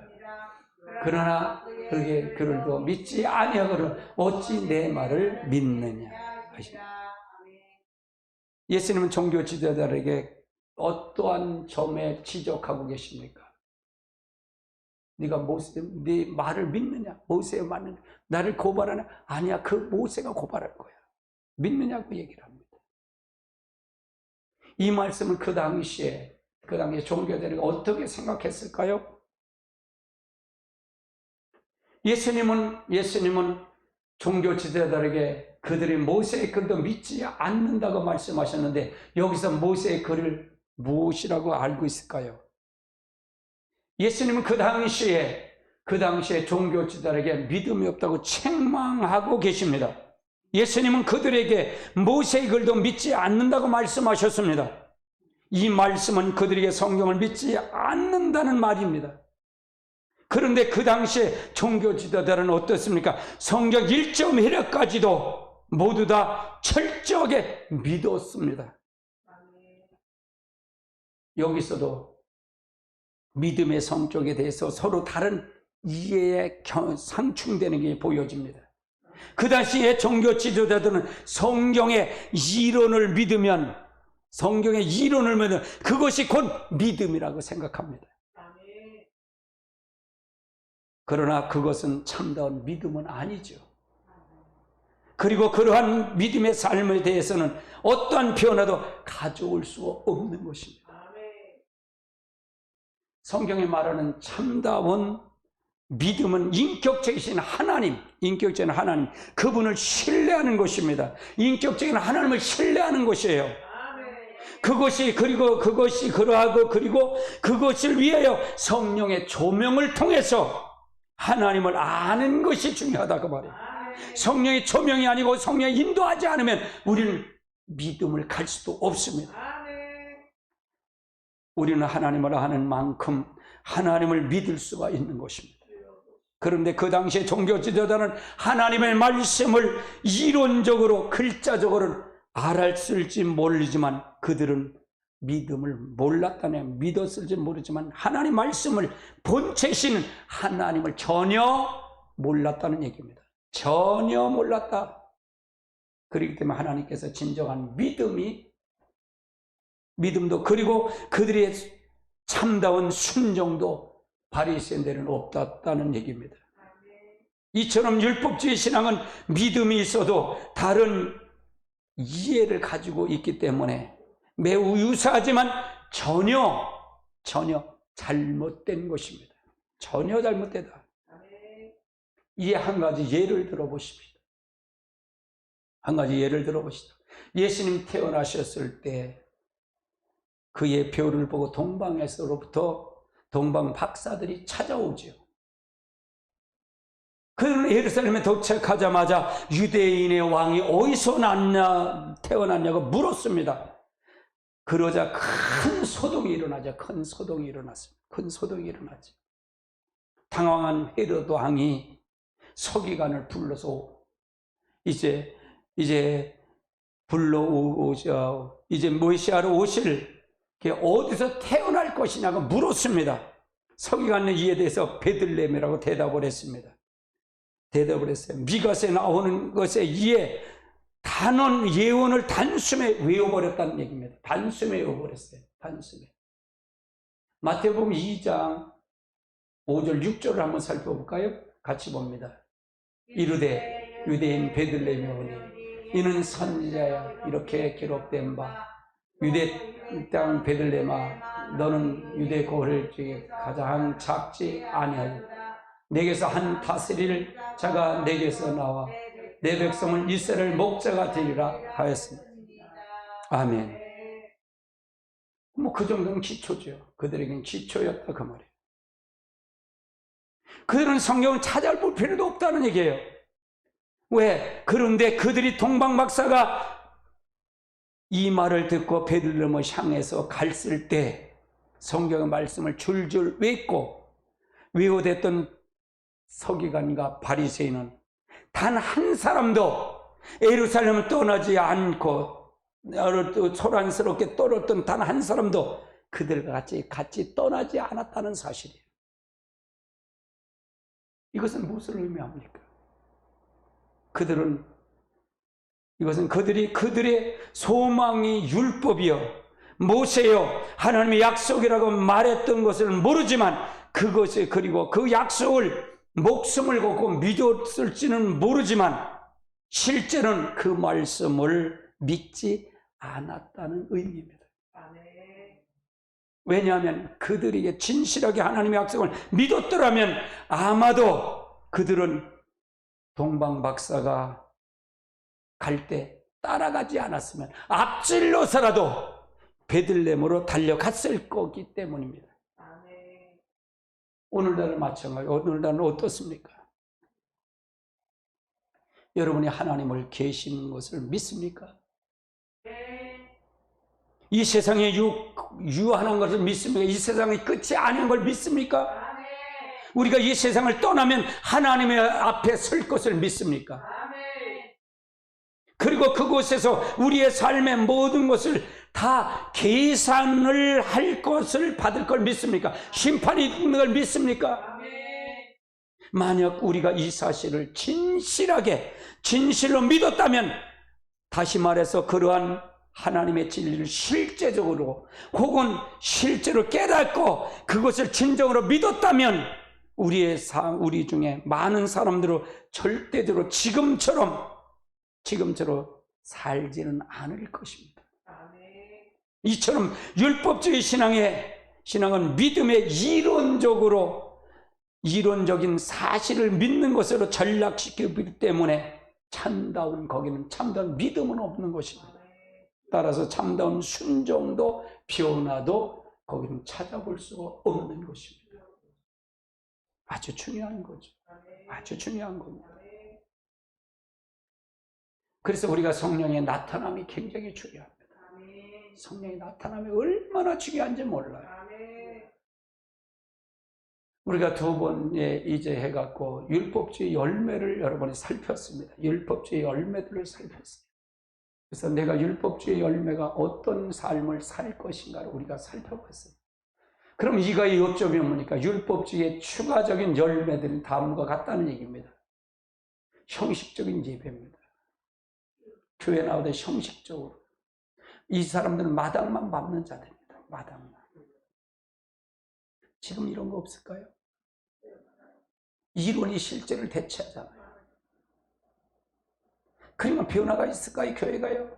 그러나 그들도 믿지 아니하거든 어찌 내 말을 믿느냐 하십니다. 예수님은 종교 지도자들에게 어떠한 점에 지적하고 계십니까? 네 말을 믿느냐? 모세의 말은 나를 고발하냐? 아니야, 그 모세가 고발할 거야. 믿느냐고 얘기를 합니다. 이 말씀을 그 당시에 종교자들이 어떻게 생각했을까요? 예수님은 종교 지도자들에게 그들이 모세의 글도 믿지 않는다고 말씀하셨는데 여기서 모세의 글을 무엇이라고 알고 있을까요? 예수님은 그 당시에 종교 지도자들에게 믿음이 없다고 책망하고 계십니다. 예수님은 그들에게 모세의 글도 믿지 않는다고 말씀하셨습니다. 이 말씀은 그들에게 성경을 믿지 않는다는 말입니다. 그런데 그 당시에 종교 지도자들은 어떻습니까? 성경 1.1회까지도 모두 다 철저하게 믿었습니다. 여기서도 믿음의 성격에 대해서 서로 다른 이해에 상충되는 게 보여집니다. 그 당시에 종교 지도자들은 성경의 이론을 믿으면 그것이 곧 믿음이라고 생각합니다. 그러나 그것은 참다운 믿음은 아니죠. 그리고 그러한 믿음의 삶에 대해서는 어떠한 변화도 가져올 수 없는 것입니다. 성경이 말하는 참다운 믿음은 인격적이신 하나님, 인격적인 하나님, 그분을 신뢰하는 것입니다. 인격적인 하나님을 신뢰하는 것이에요. 그것이 그러하고 그리고 그것을 위하여 성령의 조명을 통해서 하나님을 아는 것이 중요하다 그 말이에요. 성령의 조명이 아니고 성령이 인도하지 않으면 우리는 믿음을 갈 수도 없습니다. 우리는 하나님을 아는 만큼 하나님을 믿을 수가 있는 것입니다. 그런데 그 당시에 종교 지도자는 하나님의 말씀을 이론적으로 글자적으로는 알았을지 모르지만 그들은 믿음을 몰랐다네. 믿었을지 모르지만 하나님 말씀을 본체시는 하나님을 전혀 몰랐다는 얘기입니다. 전혀 몰랐다. 그렇기 때문에 하나님께서 진정한 믿음도 그리고 그들의 참다운 순종도 바리새인들은 없었다는 얘기입니다. 이처럼 율법주의 신앙은 믿음이 있어도 다른 이해를 가지고 있기 때문에 매우 유사하지만 전혀 잘못된 것입니다. 전혀 잘못되다. 이 한 가지 예를 들어보십시다. 한 가지 예를 들어보시다. 예수님 태어나셨을 때 그의 별을 보고 동방에서로부터 동방 박사들이 찾아오죠. 그는 예루살렘에 도착하자마자 유대인의 왕이 어디서 태어났냐고 물었습니다. 그러자 큰 소동이 일어나죠. 큰 소동이 일어나죠. 당황한 헤로드 왕이 서기관을 불러서 이제 메시아로 오실 어디서 태어날 것이냐고 물었습니다. 서기관은 이에 대해서 베들레헴이라고 대답을 했습니다. 미가서에 나오는 것에 이에 단원 예언을 단숨에 외워버렸다는 얘기입니다. 단숨에 외워버렸어요. 단숨에. 마태복음 2장 5절 6절을 한번 살펴볼까요? 같이 봅니다. 이르되 유대인 베들레헴에 오니 이는 선지자야 이렇게 기록된 바 유대 땅 베들레헴아 너는 유대 고을 중에 가장 작지 아니하여 내게서 한 다스릴 자가 내게서 나와 내 백성을 이스라엘 목자가 되리라 하였습니다. 아멘. 그 정도는 기초죠. 그들에게는 기초였다 그 말이에요. 그들은 성경을 찾아볼 필요도 없다는 얘기예요. 왜? 그런데 그들이 동방박사가 이 말을 듣고 베들레헴을 향해서 갔을 때 성경의 말씀을 줄줄 외워댔던 서기관과 바리새인은 단 한 사람도 예루살렘을 떠나지 않고 소란스럽게 떨었던 단 한 사람도 그들과 같이 떠나지 않았다는 사실이에요. 이것은 무엇을 의미합니까? 이것은 그들의 소망이 율법이요 모세요 하나님의 약속이라고 말했던 것을 모르지만 그것이 그리고 그 약속을 목숨을 걸고 믿었을지는 모르지만 실제는 그 말씀을 믿지 않았다는 의미입니다. 왜냐하면 그들에게 진실하게 하나님의 약속을 믿었더라면 아마도 그들은 동방박사가 갈 때 따라가지 않았으면 앞질러서라도 베들레헴으로 달려갔을 거기 때문입니다. 오늘날은 마찬가지. 오늘날은 어떻습니까? 여러분이 하나님을 계시는 것을 믿습니까? 이 세상에 유한한 것을 믿습니까? 이 세상의 끝이 아닌 걸 믿습니까? 우리가 이 세상을 떠나면 하나님의 앞에 설 것을 믿습니까? 그리고 그곳에서 우리의 삶의 모든 것을 다 계산을 할 것을 받을 걸 믿습니까? 심판이 있는 걸 믿습니까? 만약 우리가 이 사실을 진실로 믿었다면 다시 말해서 그러한 하나님의 진리를 실제적으로 혹은 실제로 깨닫고 그것을 진정으로 믿었다면 우리 중에 많은 사람들은 절대적으로 지금처럼 지금처럼 살지는 않을 것입니다. 이처럼 율법주의 신앙은 믿음의 이론적인 사실을 믿는 것으로 전락시키기 때문에 거기는 참다운 믿음은 없는 것입니다. 따라서 참다운 순종도 변화도 거기는 찾아볼 수가 없는 것입니다. 아주 중요한 거죠. 아주 중요한 겁니다. 그래서 우리가 성령의 나타남이 굉장히 중요합니다. 성령의 나타남이 얼마나 중요한지 몰라요. 우리가 두 번에 이제 해갖고 율법주의 열매를 여러분이 살폈습니다. 율법주의 열매들을 살폈어요. 그래서 내가 율법주의 열매가 어떤 삶을 살 것인가를 우리가 살펴봤어요. 그럼 이거의 요점이 뭡니까? 율법주의의 추가적인 열매들은 다음과 같다는 얘기입니다. 형식적인 예배입니다. 교회 나오되 형식적으로. 이 사람들은 마당만 밟는 자들입니다. 마당만. 지금 이런 거 없을까요? 이론이 실제를 대체하잖아요. 그러면 변화가 있을까요? 교회가요?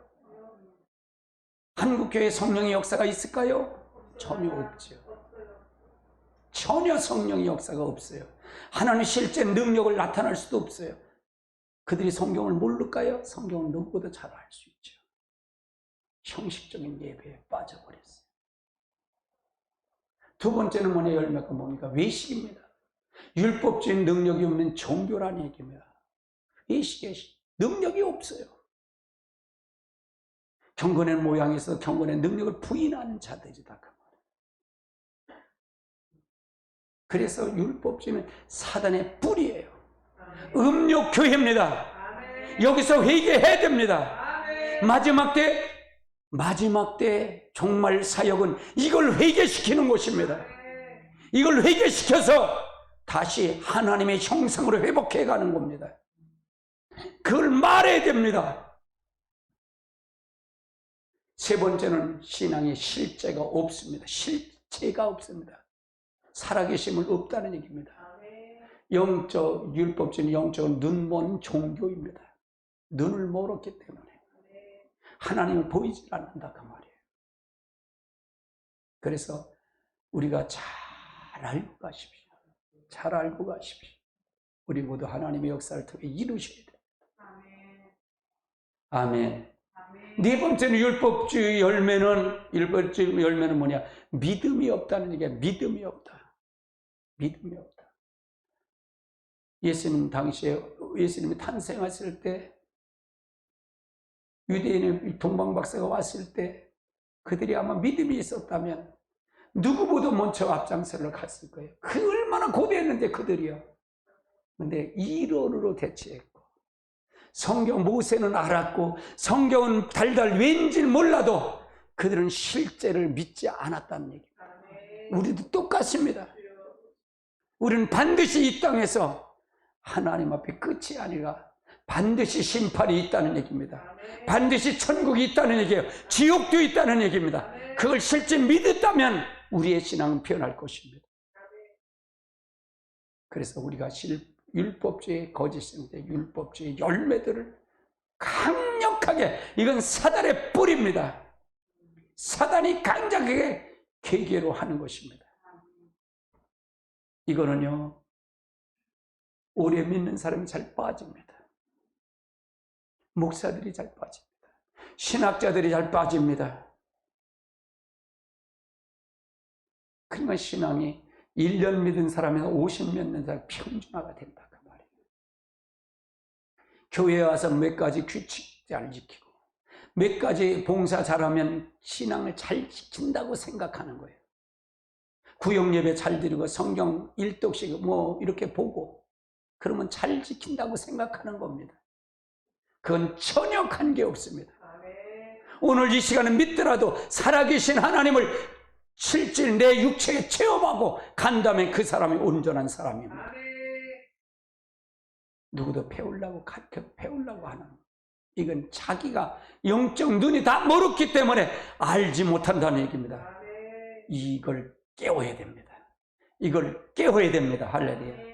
한국교회 성령의 역사가 있을까요? 전혀 없죠. 전혀 성령의 역사가 없어요. 하나님 실제 능력을 나타날 수도 없어요. 그들이 성경을 모를까요? 성경을 누구보다 잘 알 수 있죠. 형식적인 예배에 빠져버렸어요. 두 번째는 뭐냐? 열매가 뭡니까? 외식입니다. 율법적인 능력이 없는 종교라는 얘기입니다. 외식에 능력이 없어요. 경건의 모양에서 경건의 능력을 부인하는 자들이다. 그래서 율법주의는 사단의 뿌리예요. 음욕교회입니다. 여기서 회개해야 됩니다. 마지막 때 종말 사역은 이걸 회개시키는 것입니다. 이걸 회개시켜서 다시 하나님의 형상으로 회복해 가는 겁니다. 그걸 말해야 됩니다. 세 번째는 신앙의 실제가 없습니다. 실체가 없습니다. 살아계심을 없다는 얘기입니다. 율법주의는 영적인 눈먼 종교입니다. 눈을 멀었기 때문에 하나님을 보이질 않는다 그 말이에요. 그래서 우리가 잘 알고 가십시오. 잘 알고 가십시오. 우리 모두 하나님의 역사를 통해 이루셔야 돼요. 아멘. 네 번째는 율법주의 열매는 뭐냐? 믿음이 없다는 얘기야. 믿음이 없다. 믿음이 없다. 예수님 당시에 예수님이 탄생하실 때 유대인의 동방박사가 왔을 때 그들이 아마 믿음이 있었다면 누구보다 먼저 앞장서러 갔을 거예요. 그 얼마나 고대했는데 그들이요. 근데 이론으로 대체했고 성경 모세는 알았고 성경은 달달 왠지 몰라도 그들은 실제를 믿지 않았다는 얘기입니다. 우리도 똑같습니다. 우리는 반드시 이 땅에서 하나님 앞에 끝이 아니라 반드시 심판이 있다는 얘기입니다. 반드시 천국이 있다는 얘기예요. 지옥도 있다는 얘기입니다. 그걸 실제 믿었다면 우리의 신앙은 변할 것입니다. 그래서 우리가 율법주의 거짓인데 율법주의 열매들을 강력하게, 이건 사단의 뿌리입니다. 사단이 강력하게 계계로 하는 것입니다. 이거는요, 오래 믿는 사람이 잘 빠집니다. 목사들이 잘 빠집니다. 신학자들이 잘 빠집니다. 그러니까 신앙이 1년 믿은 사람에서 50 믿는 사람 평준화가 된다 그 말이에요. 교회에 와서 몇 가지 규칙 잘 지키고 몇 가지 봉사 잘하면 신앙을 잘 지킨다고 생각하는 거예요. 구역예배 잘 드리고 성경 1독씩 뭐 이렇게 보고 그러면 잘 지킨다고 생각하는 겁니다. 그건 전혀 관계없습니다. 오늘 이 시간에 믿더라도 살아계신 하나님을 실제 내 육체에 체험하고 간다면 그 사람이 온전한 사람입니다. 누구도 배우려고 하는, 이건 자기가 영적 눈이 다 멀었기 때문에 알지 못한다는 얘기입니다. 이걸 깨워야 됩니다. 이걸 깨워야 됩니다. 할렐루야.